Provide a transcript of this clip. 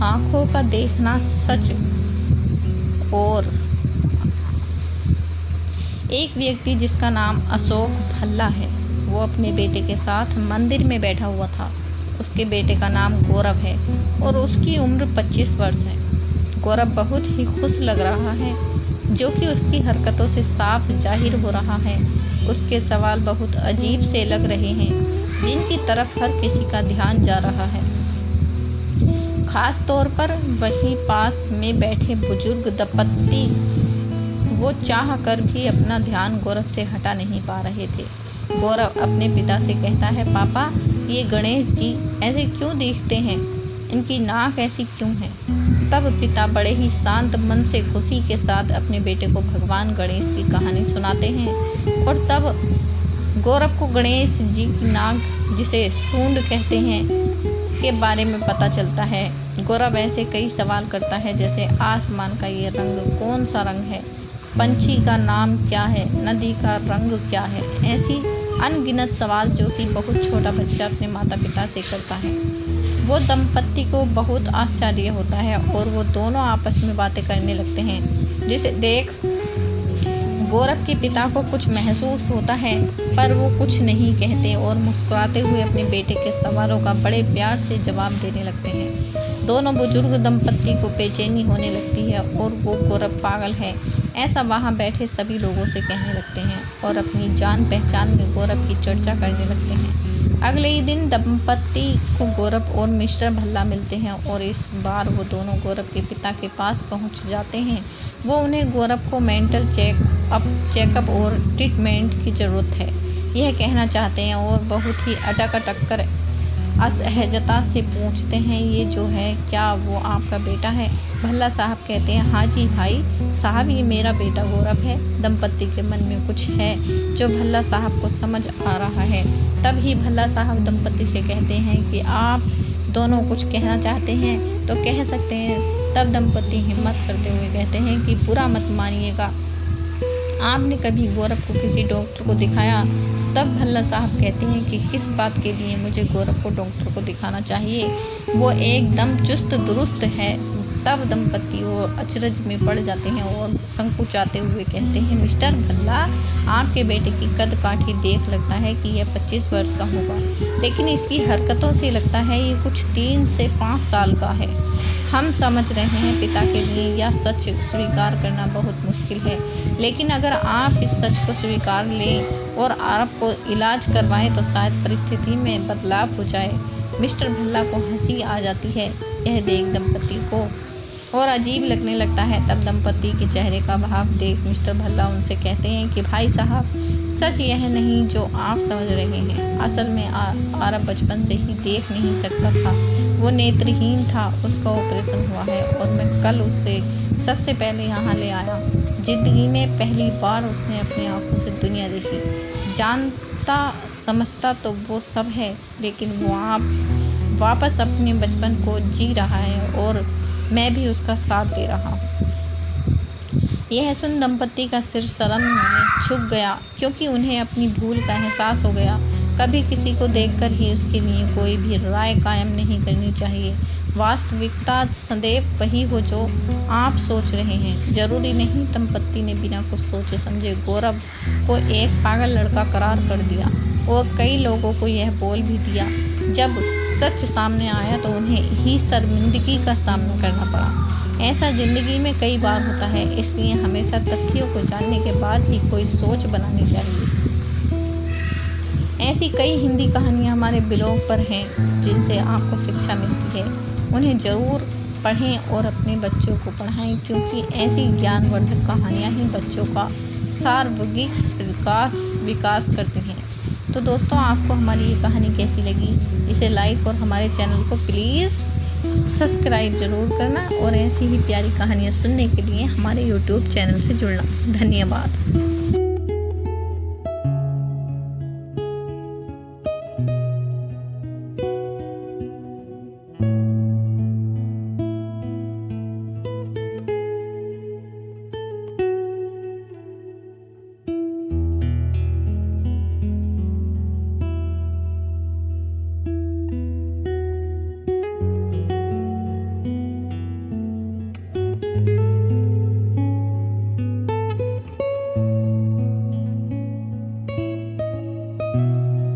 आँखों का देखना सच। और एक व्यक्ति जिसका नाम अशोक भल्ला है, वो अपने बेटे के साथ मंदिर में बैठा हुआ था। उसके बेटे का नाम गौरव है और उसकी उम्र 25 वर्ष है। गौरव बहुत ही खुश लग रहा है, जो कि उसकी हरकतों से साफ जाहिर हो रहा है। उसके सवाल बहुत अजीब से लग रहे हैं, जिनकी तरफ हर किसी का ध्यान जा रहा है, खास तौर पर वहीं पास में बैठे बुजुर्ग दंपत्ति। वो चाह कर भी अपना ध्यान गौरव से हटा नहीं पा रहे थे। गौरव अपने पिता से कहता है, पापा, ये गणेश जी ऐसे क्यों दिखते हैं? इनकी नाक ऐसी क्यों है? तब पिता बड़े ही शांत मन से खुशी के साथ अपने बेटे को भगवान गणेश की कहानी सुनाते हैं। और तब गौरव को गणेश जी की नाक, जिसे सूंड कहते हैं, के बारे में पता चलता है। गौरव ऐसे कई सवाल करता है, जैसे आसमान का ये रंग कौन सा रंग है, पंछी का नाम क्या है, नदी का रंग क्या है। ऐसी अनगिनत सवाल जो कि बहुत छोटा बच्चा अपने माता पिता से करता है। वो दंपत्ति को बहुत आश्चर्य होता है और वो दोनों आपस में बातें करने लगते हैं, जिसे देख गौरव के पिता को कुछ महसूस होता है, पर वो कुछ नहीं कहते और मुस्कुराते हुए अपने बेटे के सवालों का बड़े प्यार से जवाब देने लगते हैं। दोनों बुजुर्ग दंपत्ति को बेचैनी होने लगती है और वो गौरव पागल है ऐसा वहाँ बैठे सभी लोगों से कहने लगते हैं और अपनी जान पहचान में गौरव की चर्चा करने लगते हैं। अगले ही दिन दंपत्ति को गौरव और मिस्टर भल्ला मिलते हैं और इस बार वो दोनों गौरव के पिता के पास पहुंच जाते हैं। वो उन्हें गौरव को मेंटल चेकअप और ट्रीटमेंट की ज़रूरत है यह कहना चाहते हैं और बहुत ही अटक कर असहजता से पूछते हैं, ये जो है क्या वो आपका बेटा है? भल्ला साहब कहते हैं, हाँ जी भाई साहब, ये मेरा बेटा गौरव है। दंपत्ति के मन में कुछ है जो भल्ला साहब को समझ आ रहा है। तभी भल्ला साहब दंपत्ति से कहते हैं कि आप दोनों कुछ कहना चाहते हैं तो कह सकते हैं। तब दंपत्ति हिम्मत करते हुए कहते हैं कि बुरा मत मानिएगा, आपने कभी गौरव को किसी डॉक्टर को दिखाया? तब भल्ला साहब कहते हैं कि किस बात के लिए मुझे गौरव को डॉक्टर को दिखाना चाहिए, वो एकदम चुस्त दुरुस्त है। तब दंपत्ति और अचरज में पड़ जाते हैं और संकुचाते हुए कहते हैं, मिस्टर भल्ला, आपके बेटे की कद काठी देख लगता है कि यह 25 वर्ष का होगा, लेकिन इसकी हरकतों से लगता है ये कुछ 3 से 5 साल का है। हम समझ रहे हैं पिता के लिए यह सच स्वीकार करना बहुत मुश्किल है, लेकिन अगर आप इस सच को स्वीकार लें और आपको इलाज करवाएं तो शायद परिस्थिति में बदलाव हो जाए। मिस्टर भल्ला को हंसी आ जाती है यह देख दंपत्ति को और अजीब लगने लगता है। तब दंपत्ति के चेहरे का भाव देख मिस्टर भल्ला उनसे कहते हैं कि भाई साहब, सच यह नहीं जो आप समझ रहे हैं। असल में आरब बचपन से ही देख नहीं सकता था, वो नेत्रहीन था, उसका ऑपरेशन हुआ है और मैं कल उससे सबसे पहले यहाँ ले आया। जिंदगी में पहली बार उसने अपनी आंखों से दुनिया देखी। जानता समझता तो वो सब है, लेकिन वो आप वापस अपने बचपन को जी रहा है और मैं भी उसका साथ दे रहा हूँ। यह सुन दंपत्ति का सिर शर्म में झुक गया, क्योंकि उन्हें अपनी भूल का एहसास हो गया। कभी किसी को देखकर ही उसके लिए कोई भी राय कायम नहीं करनी चाहिए। वास्तविकता सदैव वही हो जो आप सोच रहे हैं। जरूरी नहीं। दंपत्ति ने बिना कुछ सोचे समझे गौरव को एक पागल लड़का करार कर दिया और कई लोगों को यह बोल भी दिया। जब सच सामने आया तो उन्हें ही शर्मिंदगी का सामना करना पड़ा। ऐसा जिंदगी में कई बार होता है, इसलिए हमेशा तथ्यों को जानने के बाद ही कोई सोच बनानी चाहिए। ऐसी कई हिंदी कहानियाँ हमारे ब्लॉग पर हैं जिनसे आपको शिक्षा मिलती है। उन्हें ज़रूर पढ़ें और अपने बच्चों को पढ़ाएं, क्योंकि ऐसी ज्ञानवर्धक कहानियाँ ही बच्चों का सार्वगिक विकास करती हैं। तो दोस्तों, आपको हमारी ये कहानी कैसी लगी, इसे लाइक और हमारे चैनल को प्लीज़ सब्सक्राइब ज़रूर करना और ऐसी ही प्यारी कहानियाँ सुनने के लिए हमारे YouTube चैनल से जुड़ना। धन्यवाद।